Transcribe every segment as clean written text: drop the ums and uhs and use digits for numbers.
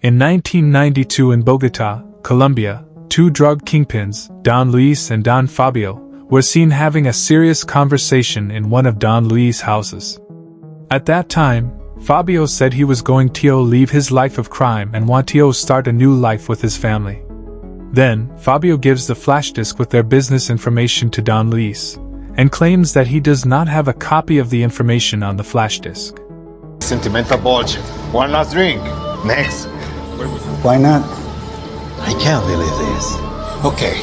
In 1992 in Bogota, Colombia, two drug kingpins, Don Luis and Don Fabio, were seen having a serious conversation in one of Don Luis' houses. At that time, Fabio said he was going to leave his life of crime and want to start a new life with his family. Then, Fabio gives the flash disk with their business information to Don Luis, and claims that he does not have a copy of the information on the flash disk. Sentimental bullshit. One last drink. Next. Why not? I can't believe this. Okay.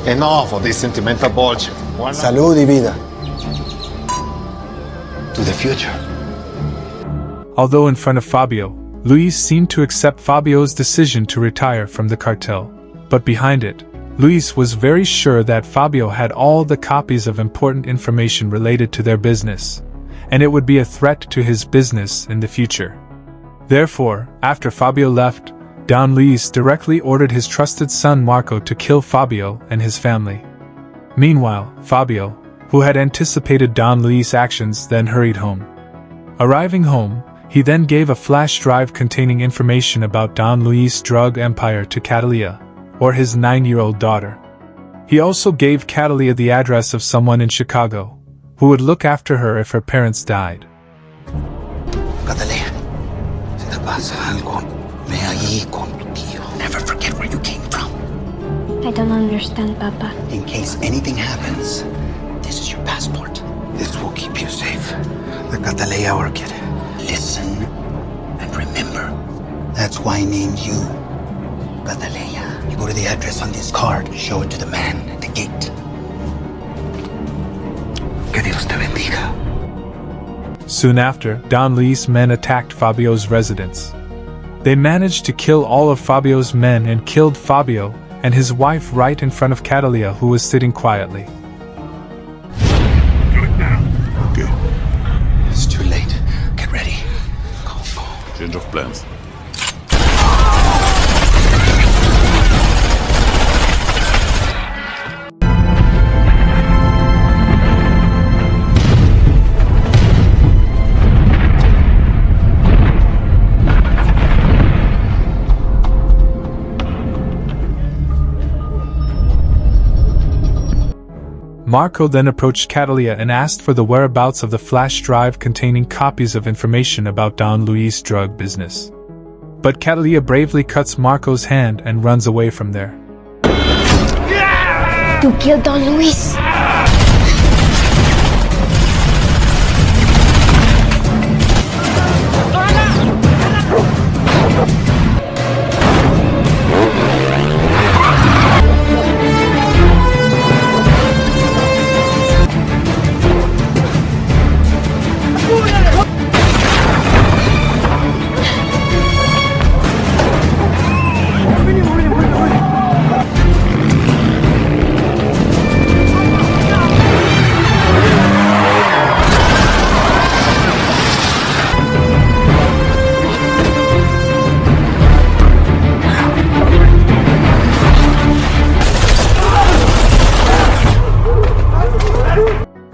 Enough of this sentimental bullshit. Salud y vida. To the future. Although in front of Fabio, Luis seemed to accept Fabio's decision to retire from the cartel, but behind it, Luis was very sure that Fabio had all the copies of important information related to their business, and it would be a threat to his business in the future. Therefore, after Fabio left, Don Luis directly ordered his trusted son Marco to kill Fabio and his family. Meanwhile, Fabio, who had anticipated Don Luis' actions, then hurried home. Arriving home, he then gave a flash drive containing information about Don Luis' drug empire to Catalia, or his 9-year-old daughter. He also gave Catalia the address of someone in Chicago, who would look after her if her parents died. Catalina, si te pasa algo, ve allí con tu tío. Never forget where you came from. I don't understand, Papa. In case anything happens, this is your passport. This will keep you safe. The Catalina orchid. Listen and remember. That's why I named you Catalina. You go to the address on this card, show it to the man at the gate. Que Dios te bendiga. Soon after, Don Luis' men attacked Fabio's residence. They managed to kill all of Fabio's men and killed Fabio and his wife right in front of Catalina, who was sitting quietly. Do it now. Okay. It's too late. Get ready. Go. Change of plans. Marco then approached Catalina and asked for the whereabouts of the flash drive containing copies of information about Don Luis' drug business. But Catalina bravely cuts Marco's hand and runs away from there. You killed Don Luis.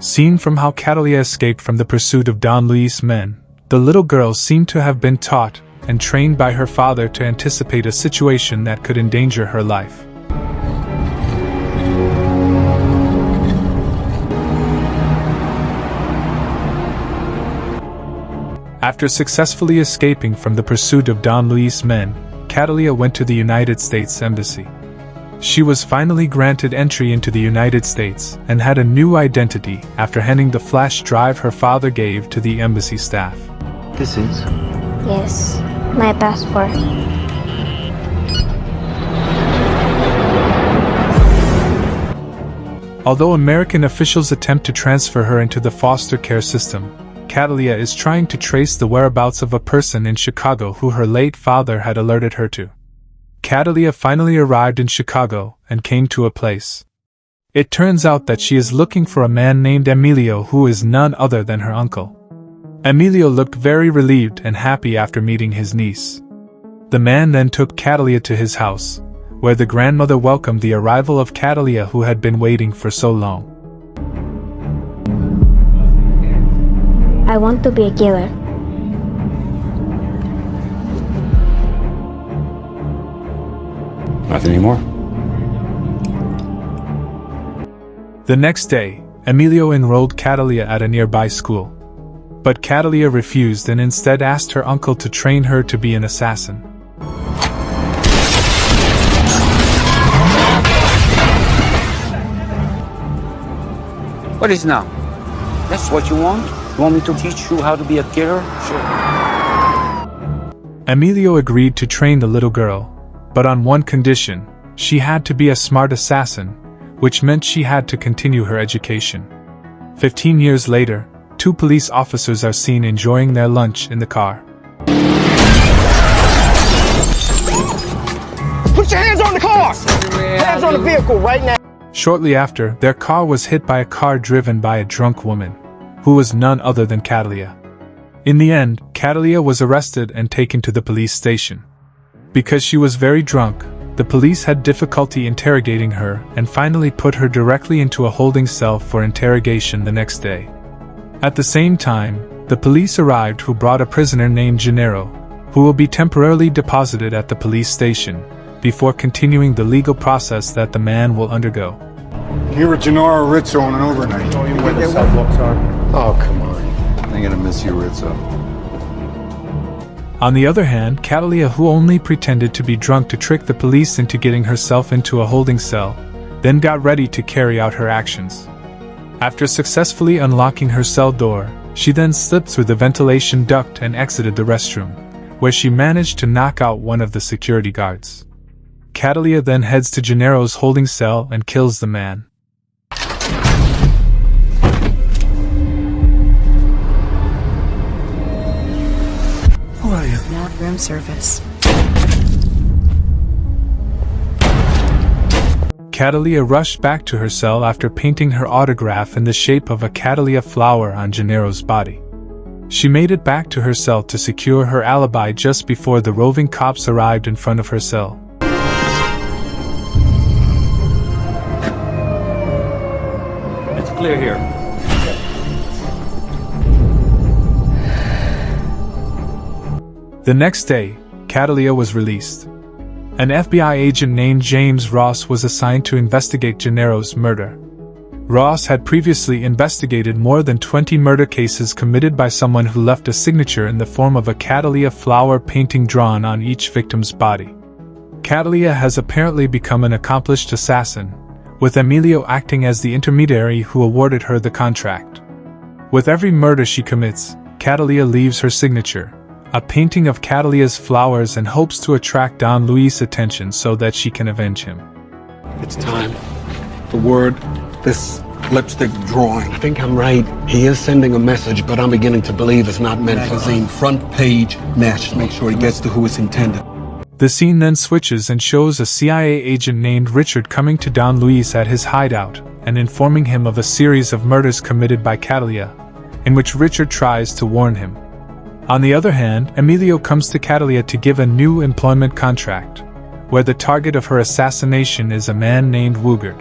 Seen from how Catalina escaped from the pursuit of Don Luis' men, the little girl seemed to have been taught and trained by her father to anticipate a situation that could endanger her life. After successfully escaping from the pursuit of Don Luis' men, Catalina went to the United States Embassy. She was finally granted entry into the United States and had a new identity after handing the flash drive her father gave to the embassy staff. This is? Yes, my passport. Although American officials attempt to transfer her into the foster care system, Catalina is trying to trace the whereabouts of a person in Chicago who her late father had alerted her to. Catalina finally arrived in Chicago and came to a place. It turns out that she is looking for a man named Emilio, who is none other than her uncle. Emilio looked very relieved and happy after meeting his niece. The man then took Catalina to his house, where the grandmother welcomed the arrival of Catalina, who had been waiting for so long. I want to be a killer. Nothing anymore. The next day, Emilio enrolled Catalia at a nearby school. But Catalia refused and instead asked her uncle to train her to be an assassin. What is now? That's what you want? You want me to teach you how to be a killer? Sure. Emilio agreed to train the little girl, but on one condition: she had to be a smart assassin, which meant she had to continue her education. 15 years later, 2 police officers are seen enjoying their lunch in the car. Put your hands on the car! Hands on the vehicle right now! Shortly after, their car was hit by a car driven by a drunk woman, who was none other than Catalia. In the end, Catalia was arrested and taken to the police station. Because she was very drunk, the police had difficulty interrogating her and finally put her directly into a holding cell for interrogation the next day. At the same time, the police arrived who brought a prisoner named Gennaro, who will be temporarily deposited at the police station, before continuing the legal process that the man will undergo. Here at Gennaro Rizzo on an overnight. Show you where the sidewalks are. Oh, come on. I'm gonna miss you, Rizzo. On the other hand, Catalia, who only pretended to be drunk to trick the police into getting herself into a holding cell, then got ready to carry out her actions. After successfully unlocking her cell door, she then slipped through the ventilation duct and exited the restroom, where she managed to knock out one of the security guards. Catalia then heads to Gennaro's holding cell and kills the man. Who are you? Not room service. Catalia rushed back to her cell after painting her autograph in the shape of a Catalia flower on Gennaro's body. She made it back to her cell to secure her alibi just before the roving cops arrived in front of her cell. It's clear here. The next day, Catalia was released. An FBI agent named James Ross was assigned to investigate Gennaro's murder. Ross had previously investigated more than 20 murder cases committed by someone who left a signature in the form of a Catalia flower painting drawn on each victim's body. Catalia has apparently become an accomplished assassin, with Emilio acting as the intermediary who awarded her the contract. With every murder she commits, Catalia leaves her signature, a painting of Catalia's flowers, and hopes to attract Don Luis' attention so that she can avenge him. It's time. The word, this lipstick drawing. I think I'm right. He is sending a message, but I'm beginning to believe it's not meant for Zane. Front page national. Make sure he gets to who it's intended. The scene then switches and shows a CIA agent named Richard coming to Don Luis at his hideout and informing him of a series of murders committed by Catalia, in which Richard tries to warn him. On the other hand, Emilio comes to Catalia to give a new employment contract, where the target of her assassination is a man named Wugard.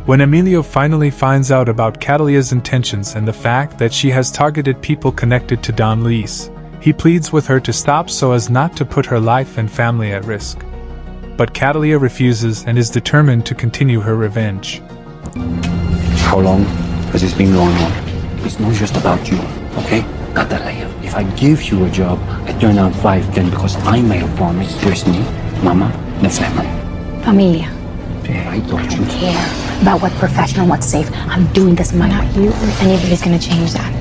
When Emilio finally finds out about Catalia's intentions and the fact that she has targeted people connected to Don Luis, he pleads with her to stop so as not to put her life and family at risk. But Catalia refuses and is determined to continue her revenge. How long has this been going on? It's not just about you, okay? Catalia, if I give you a job, I turn out 5-10 because I made a promise. There's me, Mama, the family. Familia. Yeah, I told you. Care about what professional, what's safe. I'm doing this my way. Not you or anybody's gonna change that.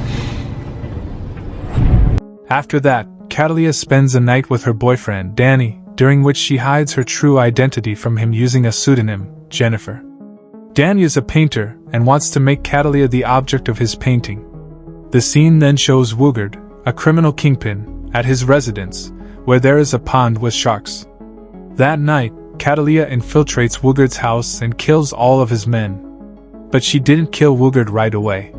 After that, Catalia spends a night with her boyfriend, Danny, during which she hides her true identity from him using a pseudonym, Jennifer. Danny is a painter and wants to make Catalia the object of his painting. The scene then shows Wugard, a criminal kingpin, at his residence, where there is a pond with sharks. That night, Catalia infiltrates Wugard's house and kills all of his men. But she didn't kill Wugard right away.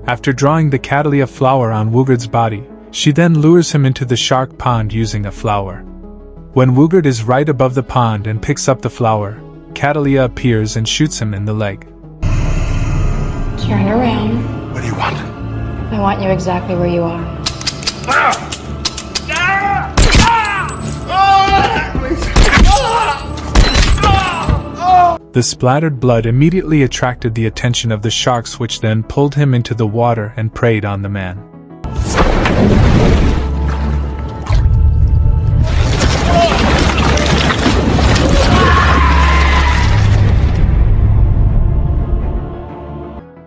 After drawing the Catalia flower on Wugard's body, she then lures him into the shark pond using a flower. When Wugard is right above the pond and picks up the flower, Catalia appears and shoots him in the leg. Turn around. What do you want? I want you exactly where you are. The splattered blood immediately attracted the attention of the sharks, which then pulled him into the water and preyed on the man.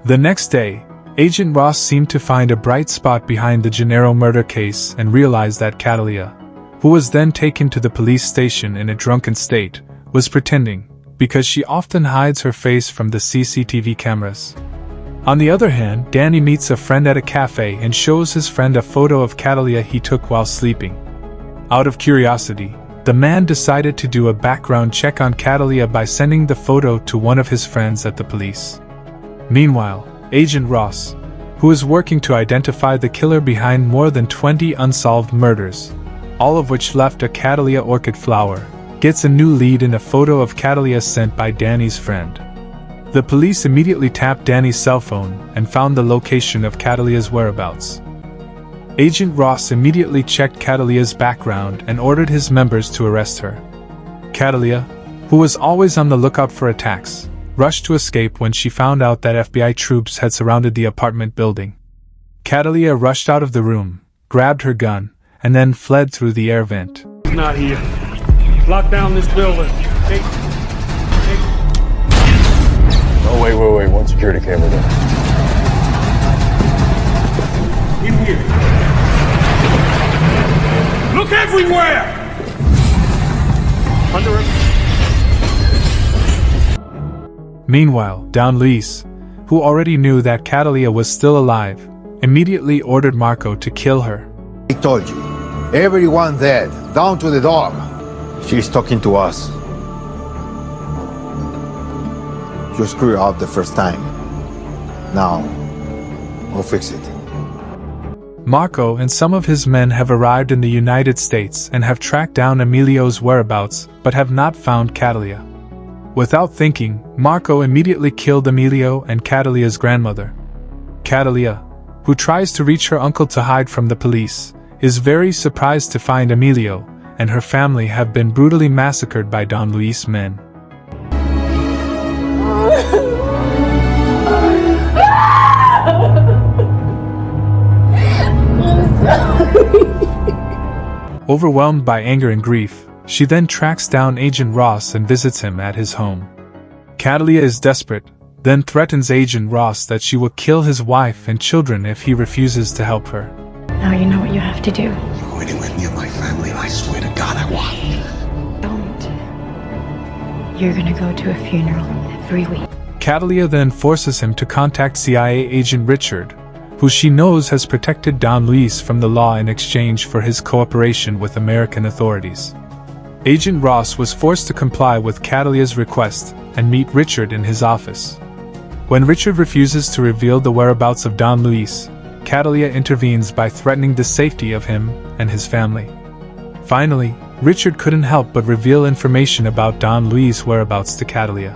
The next day, Agent Ross seemed to find a bright spot behind the Gennaro murder case and realized that Catalia, who was then taken to the police station in a drunken state, was pretending, because she often hides her face from the CCTV cameras. On the other hand, Danny meets a friend at a cafe and shows his friend a photo of Catalia he took while sleeping. Out of curiosity, the man decided to do a background check on Catalia by sending the photo to one of his friends at the police. Meanwhile, Agent Ross, who is working to identify the killer behind more than 20 unsolved murders, all of which left a Catalia orchid flower, gets a new lead in a photo of Catalia sent by Danny's friend. The police immediately tapped Danny's cell phone and found the location of Catalia's whereabouts. Agent Ross immediately checked Catalia's background and ordered his members to arrest her. Catalia, who was always on the lookout for attacks, rushed to escape when she found out that FBI troops had surrounded the apartment building. Catalia rushed out of the room, grabbed her gun, and then fled through the air vent. He's not here. Lock down this building. Oh, wait. One security camera there. In here. Look everywhere! Under him. Meanwhile, Don Luis, who already knew that Catalia was still alive, immediately ordered Marco to kill her. I told you, everyone dead, down to the dog. She's talking to us. You screwed up the first time. Now, we'll fix it. Marco and some of his men have arrived in the United States and have tracked down Emilio's whereabouts, but have not found Catalia. Without thinking, Marco immediately killed Emilio and Catalia's grandmother. Catalia, who tries to reach her uncle to hide from the police, is very surprised to find Emilio and her family have been brutally massacred by Don Luis' men. Overwhelmed by anger and grief, she then tracks down Agent Ross and visits him at his home. Catalia is desperate, then threatens Agent Ross that she will kill his wife and children if he refuses to help her. Now you know what you have to do. You're quitting with me and my family, and I swear to God I won't. Don't. You're gonna go to a funeral every week. Catalia then forces him to contact CIA agent Richard, who she knows has protected Don Luis from the law in exchange for his cooperation with American authorities. Agent Ross was forced to comply with Catalia's request and meet Richard in his office. When Richard refuses to reveal the whereabouts of Don Luis, Catalia intervenes by threatening the safety of him and his family. Finally, Richard couldn't help but reveal information about Don Luis' whereabouts to Catalia.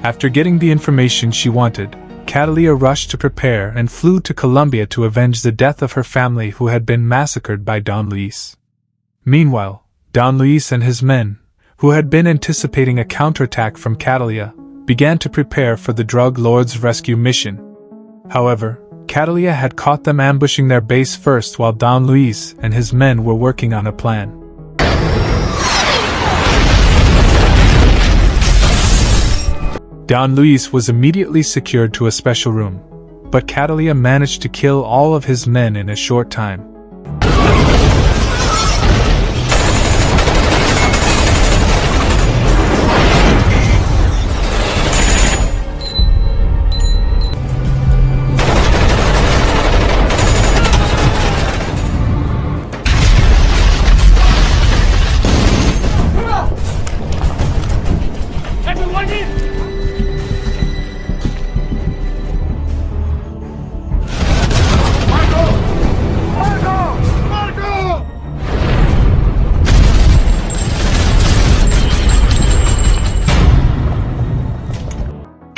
After getting the information she wanted, Catalia rushed to prepare and flew to Colombia to avenge the death of her family who had been massacred by Don Luis. Meanwhile, Don Luis and his men, who had been anticipating a counterattack from Catalia, began to prepare for the drug lord's rescue mission. However, Catalia had caught them ambushing their base first while Don Luis and his men were working on a plan. Don Luis was immediately secured to a special room, but Catalia managed to kill all of his men in a short time.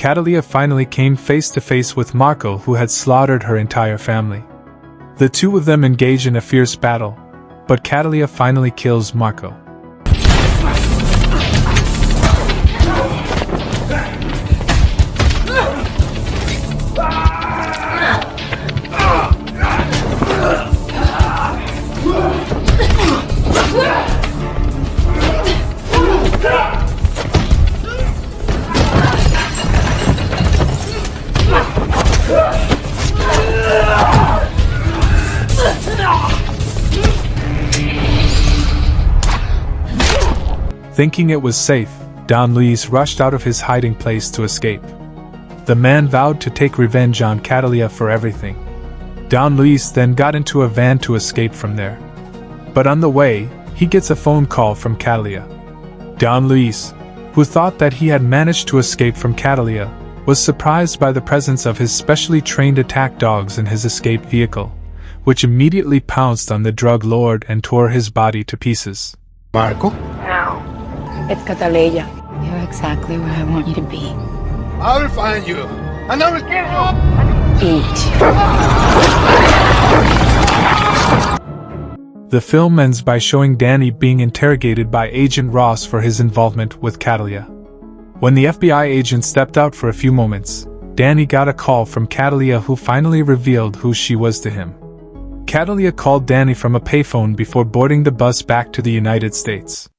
Catalia finally came face to face with Marco, who had slaughtered her entire family. The two of them engage in a fierce battle, but Catalia finally kills Marco. Thinking it was safe, Don Luis rushed out of his hiding place to escape. The man vowed to take revenge on Catalia for everything. Don Luis then got into a van to escape from there. But on the way, he gets a phone call from Catalia. Don Luis, who thought that he had managed to escape from Catalia, was surprised by the presence of his specially trained attack dogs in his escape vehicle, which immediately pounced on the drug lord and tore his body to pieces. Marco? No. It's Cataleya. You're exactly where I want you to be. I will find you, and I will kill you! The film ends by showing Danny being interrogated by Agent Ross for his involvement with Catalia. When the FBI agent stepped out for a few moments, Danny got a call from Catalia, who finally revealed who she was to him. Catalia called Danny from a payphone before boarding the bus back to the United States.